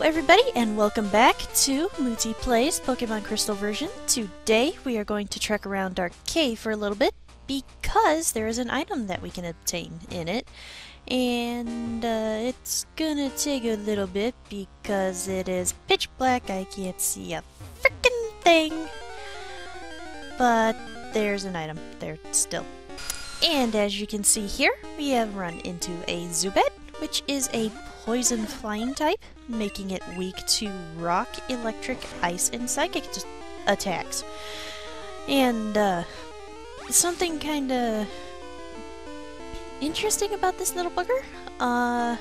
everybody, and welcome back to Mutti Plays Pokemon Crystal version. Today we are going to trek around our cave for a little bit because there is an item that we can obtain in it. And it's gonna take a little bit because it is pitch black. I can't see a frickin' thing. But there's an item there still. And as you can see here, we have run into a Zubat, which is a poison flying type, making it weak to rock, electric, ice, and psychic attacks. And something kinda interesting about this little bugger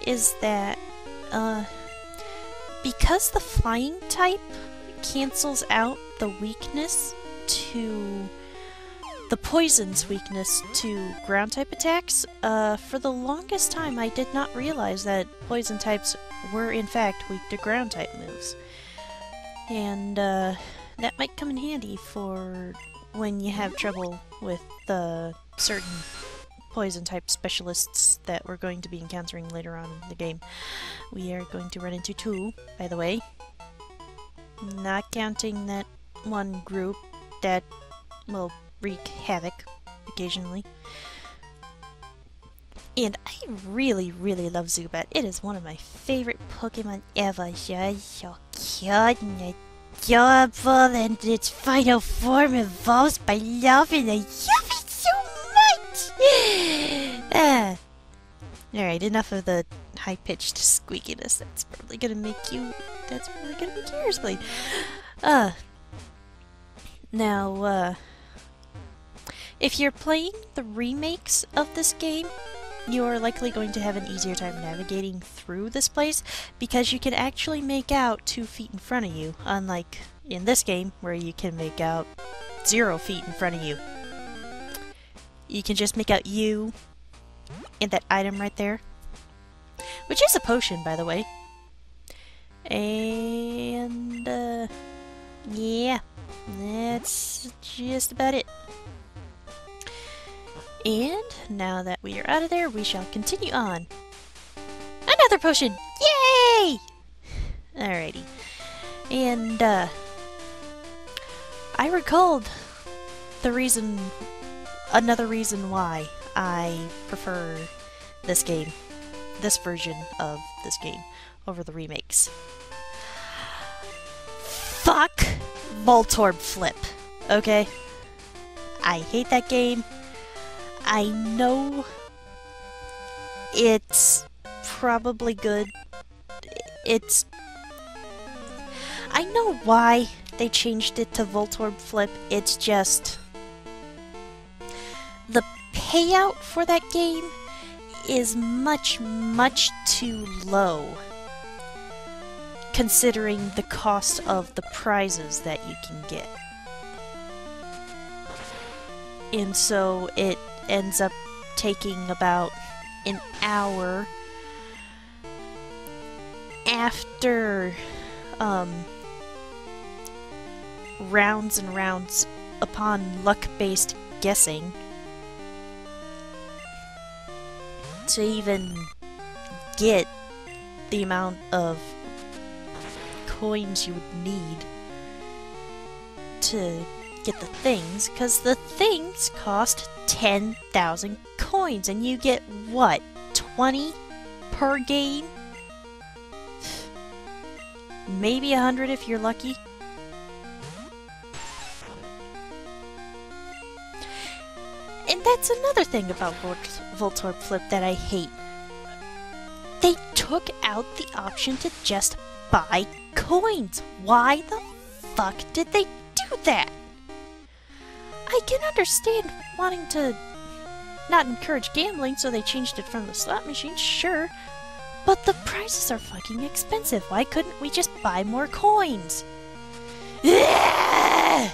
is that because the flying type cancels out the weakness to the poison's weakness to ground type attacks, for the longest time I did not realize that poison types were in fact weak to ground type moves. And that might come in handy for when you have trouble with certain poison type specialists that we're going to be encountering later on in the game. We are going to run into two, by the way. Not counting that one group that will wreak havoc occasionally. And I really, really love Zubat. It is one of my favorite Pokemon ever. Just so cute and adorable, and its final form evolves by love, and I love it so much! Alright, enough of the high-pitched squeakiness. That's probably gonna make your ears bleed. Now, if you're playing the remakes of this game, you're likely going to have an easier time navigating through this place because you can actually make out 2 feet in front of you, unlike in this game where you can make out 0 feet in front of you. You can just make out you and that item right there, which is a potion, by the way. And, yeah, that's just about it. And now that we are out of there, we shall continue on. Another potion! Yay! Alrighty. And, I recalled another reason why I prefer this game, this version of this game, over the remakes. Fuck Voltorb Flip, okay? I hate that game. I know it's probably good. I know why they changed it to Voltorb Flip. It's just the payout for that game is much, much too low considering the cost of the prizes that you can get. And so it ends up taking about an hour after rounds and rounds upon luck-based guessing to even get the amount of coins you would need to get the things, because the things cost 10,000 coins, and you get, what, 20 per game? Maybe 100 if you're lucky. And that's another thing about Voltorb Flip that I hate. They took out the option to just buy coins. Why the fuck did they do that? I can understand wanting to not encourage gambling, so they changed it from the slot machine, sure. But the prizes are fucking expensive. Why couldn't we just buy more coins? But,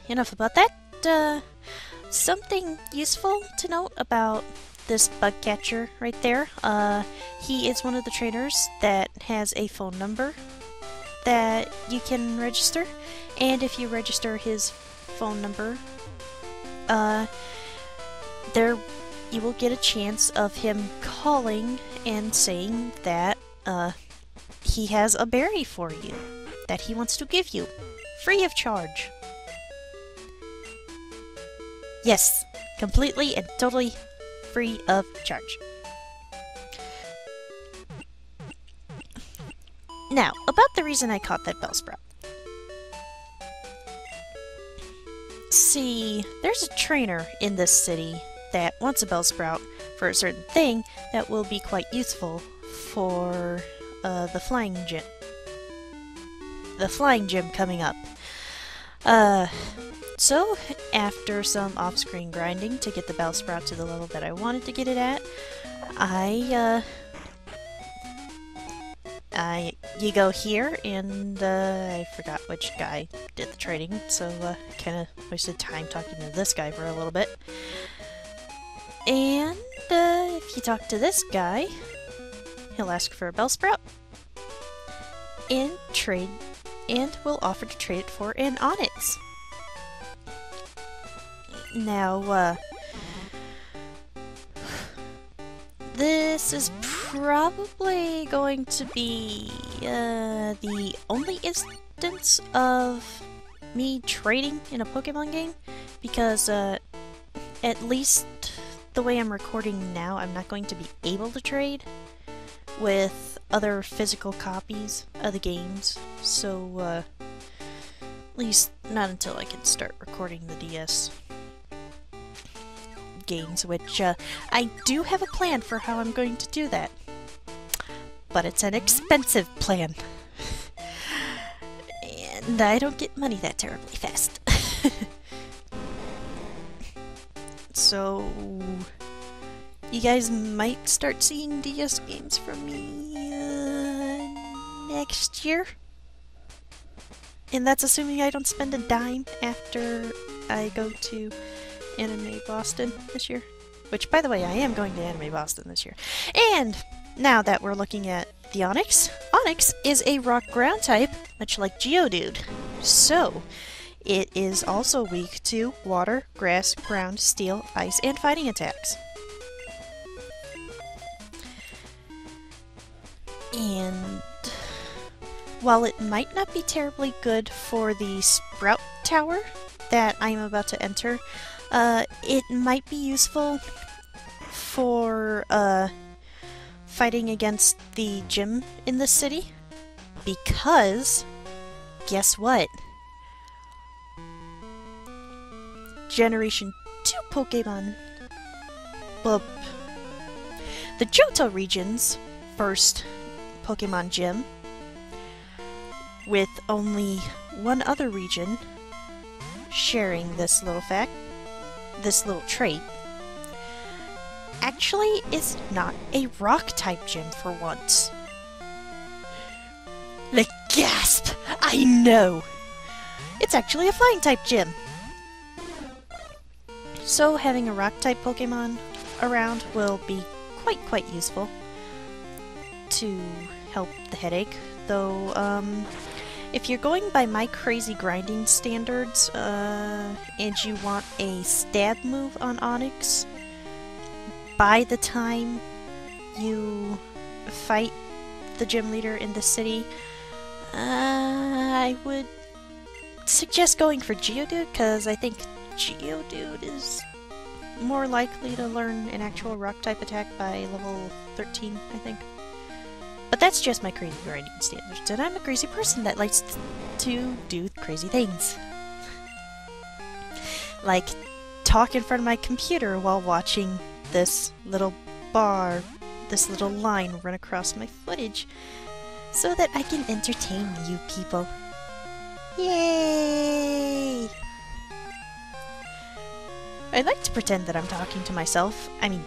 enough about that. Something useful to note about this bug catcher right there. He is one of the trainers that has a phone number that you can register, And if you register his phone number, there you will get a chance of him calling and saying that he has a berry for you that he wants to give you, free of charge. Yes, completely and totally free of charge. Now, about the reason I caught that Bellsprout. See, there's a trainer in this city that wants a Bellsprout for a certain thing that will be quite useful for the flying gym. The flying gym coming up. So, after some off-screen grinding to get the Bellsprout to the level that I wanted to get it at, you go here, and I forgot which guy did the trading, so I kind of wasted time talking to this guy for a little bit. And if you talk to this guy, he'll ask for a Bellsprout and trade, and will offer to trade it for an Onyx. Now, this is probably going to be the only instance of me trading in a Pokemon game, because at least the way I'm recording now, I'm not going to be able to trade with other physical copies of the games, so at least not until I can start recording the DS games, which I do have a plan for how I'm going to do that. But it's an expensive plan. And I don't get money that terribly fast. So you guys might start seeing DS games from me next year. And that's assuming I don't spend a dime after I go to Anime Boston this year. Which, by the way, I am going to Anime Boston this year. And now that we're looking at the Onyx, Onyx is a rock ground type, much like Geodude. So, it is also weak to water, grass, ground, steel, ice, and fighting attacks. And while it might not be terribly good for the Sprout Tower that I'm about to enter, it might be useful for fighting against the gym in the city, because guess what? Generation 2 Pokemon, well, the Johto region's first Pokemon gym, with only one other region sharing this little fact, this little trait, actually is not a rock-type gym for once. Like, gasp! I know! It's actually a flying-type gym! So having a rock-type Pokemon around will be quite useful to help the headache, though, if you're going by my crazy grinding standards, and you want a stab move on Onyx, by the time you fight the gym leader in the city, I would suggest going for Geodude, because I think Geodude is more likely to learn an actual rock-type attack by level 13, I think. But that's just my crazy grinding standards, and I'm a crazy person that likes to do crazy things. Like, talk in front of my computer while watching this little bar, this little line run across my footage, so that I can entertain you people. Yay! I like to pretend that I'm talking to myself. I mean,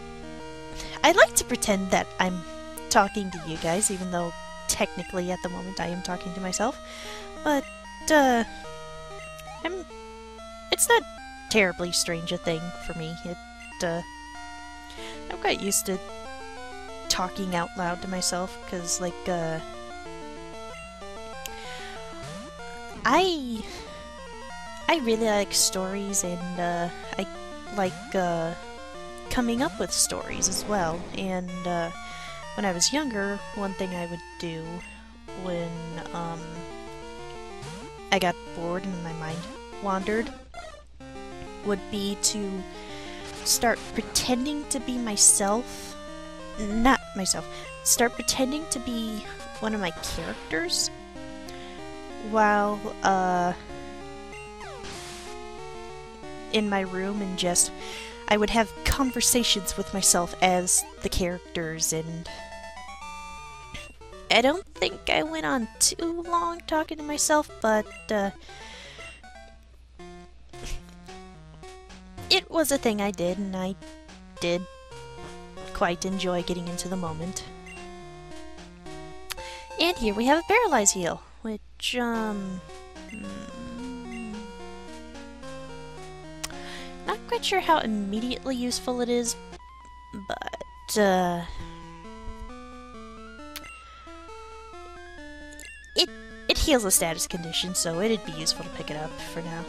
I like to pretend that I'm talking to you guys, even though technically at the moment I am talking to myself. But, it's not terribly strange a thing for me. I'm quite used to talking out loud to myself, because, like, I really like stories, and I like coming up with stories as well. And when I was younger, one thing I would do when I got bored and my mind wandered would be to start pretending to be myself. Not myself. Start pretending to be one of my characters while in my room, and just I would have conversations with myself as the characters, and I don't think I went on too long talking to myself, but it was a thing I did, and I did quite enjoy getting into the moment. And here we have a Paralyze Heal, which, not quite sure how immediately useful it is, but, it heals a status condition, so it'd be useful to pick it up for now.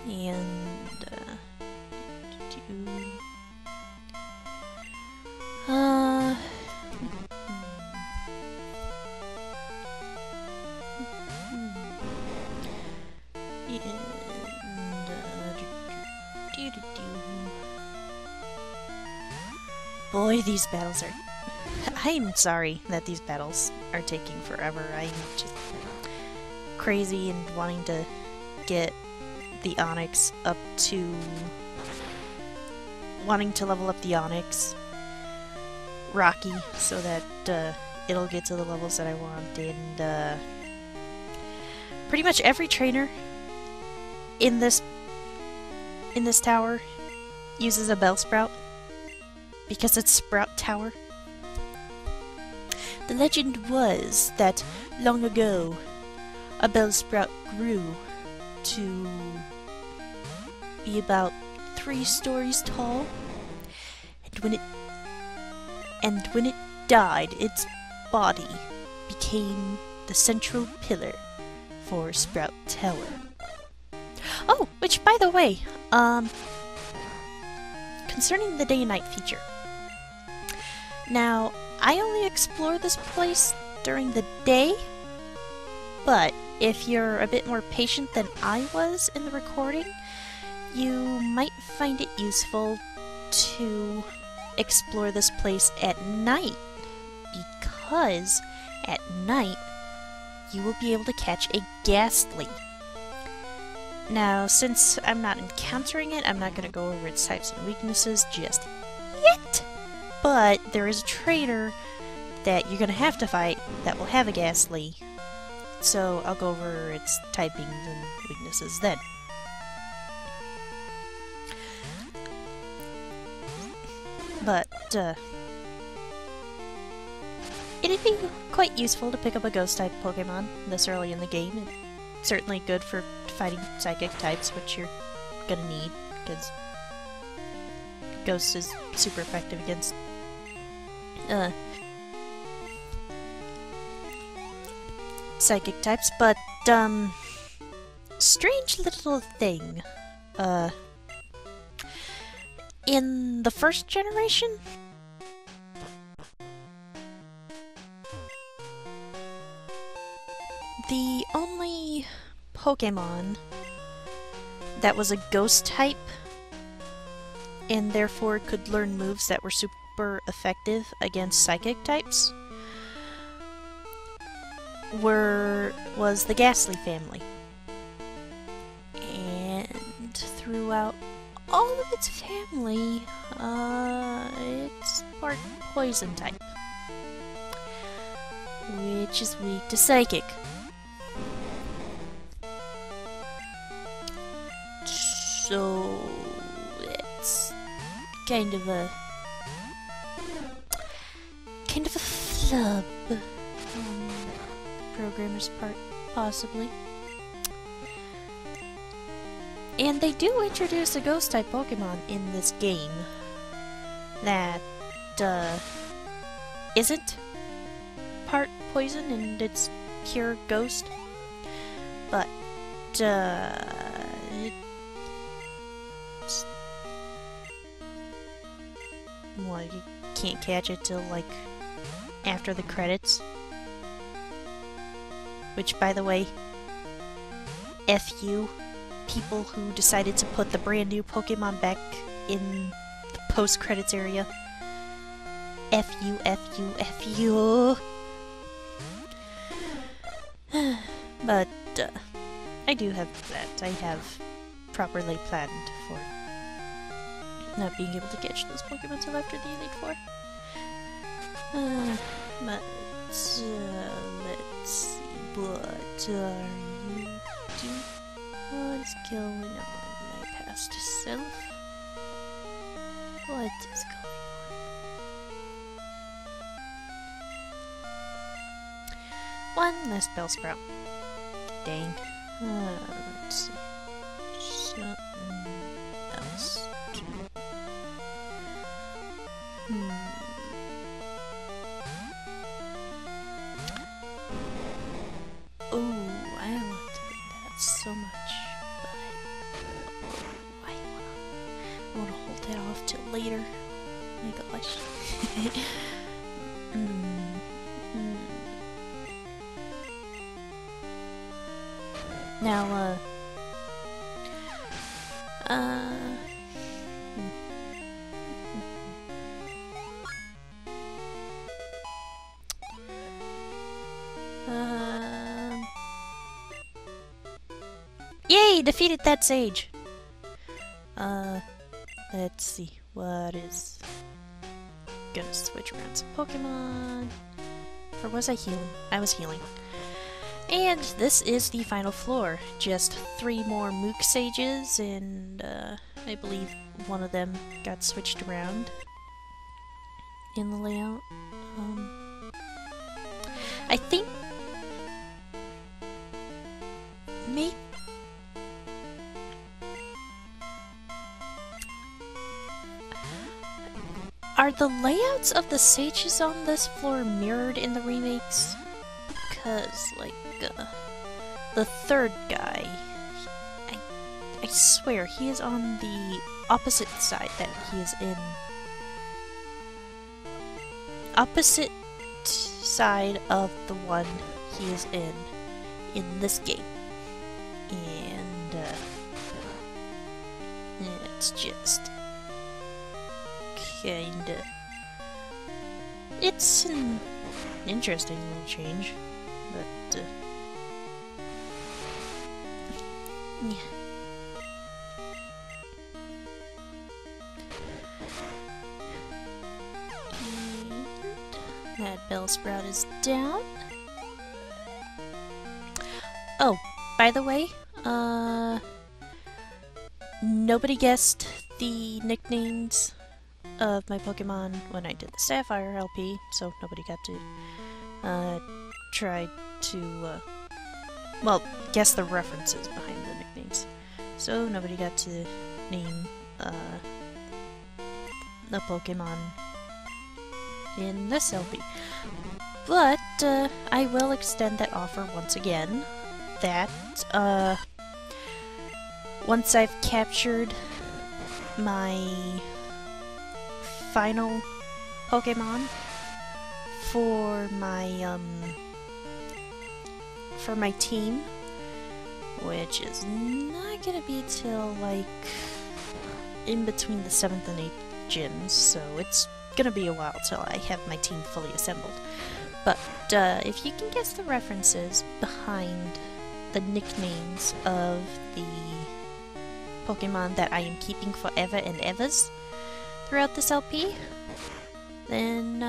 And, boy, these battles are... I'm sorry that these battles are taking forever. I'm just crazy and wanting to get the Onyx up to... wanting to level up the Onyx Rocky so that it'll get to the levels that I want. And pretty much every trainer in this tower uses a Bellsprout because it's Sprout Tower. The legend was that long ago a Bellsprout grew to be about 3 stories tall, and when it died, its body became the central pillar for Sprout Tower. Oh, which, by the way, concerning the day and night feature. Now, I only explore this place during the day, but if you're a bit more patient than I was in the recording, you might find it useful to explore this place at night, because at night you will be able to catch a Ghastly. Now, since I'm not encountering it, I'm not going to go over its types and weaknesses just yet, but there is a trainer that you're going to have to fight that will have a Ghastly, so I'll go over its typings and weaknesses then. But, it'd be quite useful to pick up a Ghost-type Pokemon this early in the game. It's certainly good for fighting Psychic types, which you're gonna need, because Ghost is super effective against, Psychic types, but, strange little thing, in the first generation, the only Pokemon that was a Ghost type and therefore could learn moves that were super effective against Psychic types was the Ghastly family. And throughout all of its family, it's part Poison type, which is weak to Psychic. So it's kind of a flub on the programmer's part, possibly. And they do introduce a Ghost-type Pokemon in this game that isn't part Poison and it's pure Ghost, but well, you can't catch it till, like, after the credits. Which, by the way, F you, people who decided to put the brand new Pokemon back in the post-credits area. F you, F you, F you. But, I do have that. I have properly planned for not being able to catch those Pokemon till after the Elite Four. But, let's see, what are you doing? What's going on, my past self? What is going on? One less Bellsprout. Dang. Let's see. Something else. Oh, I want to do that so much, but I want to hold that off till later. Oh my gosh. Now, yay! Defeated that sage! Let's see. What is... Gonna switch around some Pokemon. Or was I healing? I was healing. And this is the final floor. Just 3 more Mook Sages, and I believe one of them got switched around in the layout. I think maybe are the layouts of the sages on this floor mirrored in the remakes? Because, like, the third guy, I swear, he is on the opposite side that he is in. Opposite side of the one he is in this game. And, it's just kinda... It's an interesting little change. But, yeah. And that Bellsprout is down. Oh, by the way, nobody guessed the nicknames of my Pokemon when I did the Sapphire LP, so nobody got to, try to, well, guess the references behind the nicknames. So nobody got to name, the Pokemon in this LP. But, I will extend that offer once again, that, once I've captured my final Pokemon for my team, which is not gonna be till, like, in between the 7th and 8th gyms, so it's gonna be a while till I have my team fully assembled. But, if you can guess the references behind the nicknames of the Pokemon that I am keeping forever and evers throughout this LP, then,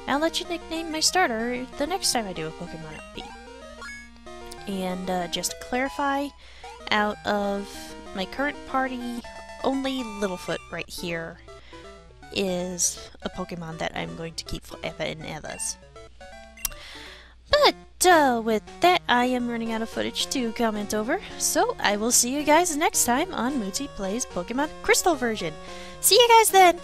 I'll let you nickname my starter the next time I do a Pokemon LP. And, just to clarify, out of my current party, only Littlefoot right here is a Pokemon that I'm going to keep forever and evers. But, with that, I am running out of footage to comment over, so I will see you guys next time on Mutti Plays Pokemon Crystal version. See you guys then!